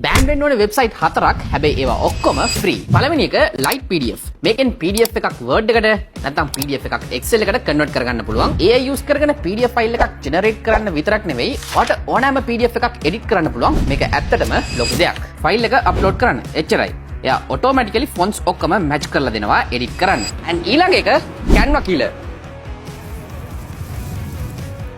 බෑන් වෙන්න ඕනේ වෙබ්සයිට් 4ක්. හැබැයි ඒවා ඔක්කොම ෆ්‍රී. පළවෙනි එක Lite PDF. මේකෙන් PDF එකක් Word එකට නැත්නම් PDF එකක් Excel එකට කන්වර්ට් කරගන්න පුළුවන්. AI use කරගෙන PDF ෆයිල් එකක් ජෙනරේට් කරන්න විතරක් නෙවෙයි, ඔයාලට ඕනෑම PDF එකක් එඩිට් කරන්න පුළුවන්. මේක ඇත්තටම ලොකු දෙයක්. ෆයිල් එක අප්ලෝඩ් කරන්න. එච්චරයි. එයා ඔටෝමැටිකලි ෆොන්ට්ස් ඔක්කොම මැච් කරලා දෙනවා එඩිට් කරන්න. and ඊළඟ එක Canva killer.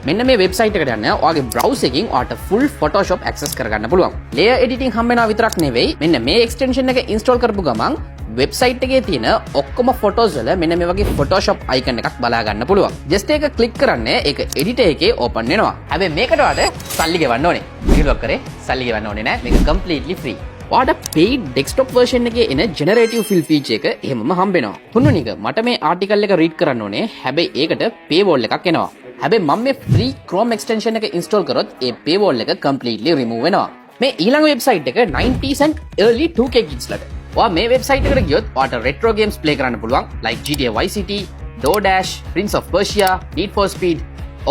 මෙන්න මේ වෙබ්සයිට් එකට යන්න ඔයාගේ browser එකකින් ඔයාලට full Photoshop access කරගන්න පුළුවන්. layer editing හම්බ වෙනවා විතරක් නෙවෙයි, මෙන්න මේ extension එක install කරපු ගමන් වෙබ්සයිට් එකේ තියෙන ඔක්කොම photos වල මෙන්න මේ වගේ Photoshop icon එකක් බලා ගන්න පුළුවන්. just ඒක click කරන්න ඒක editor එකේ open වෙනවා. හැබැයි මේකට ඔයාලට සල්ලි ගෙවන්න ඕනේ. මේක කරේ සල්ලි ගෙවන්න ඕනේ නෑ. මේක completely free. ඔයාලට paid desktop version එකේ එන generative fill feature එක එහෙමම හම්බ වෙනවා. තුන්වෙනි එක මට මේ article එක read කරන්න ඕනේ. හැබැයි ඒකට paywall එකක් එනවා. හැබැයි මම මේ free Chrome extension එක install කරොත් ඒ paywall එක completely remove වෙනවා. මේ ඊළඟ website එක 90s and early 2K kids ලට. ඔයා මේ website එකට ගියොත් ඔයාට retro games play කරන්න පුළුවන් like GTA Vice City, DoorDash, Prince of Persia, Need for Speed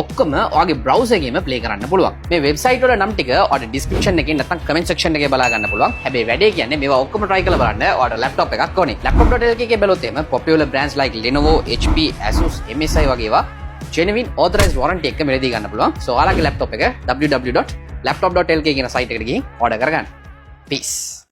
ඔක්කොම ඔයාගේ browser එකේම play කරන්න පුළුවන්. මේ website වල නම් ටික ඔයාට description එකේ නැත්නම් comment section එකේ බලා ගන්න පුළුවන්. හැබැයි වැඩේ කියන්නේ මේවා ඔක්කොම try කරලා බලන්න ඔයාට laptop එකක් ඕනේ. laptop.lk එකේ බැලුවොත් එහෙම popular brands like Lenovo, HP, Asus, MSI වගේ ඒවා genuine authorized warranty එක මෙලදී ගන්න පුළුවන්. so ඔයාලගේ laptop එක www.laptop.lk කියන site එකට ගිහින් order කරගන්න. peace.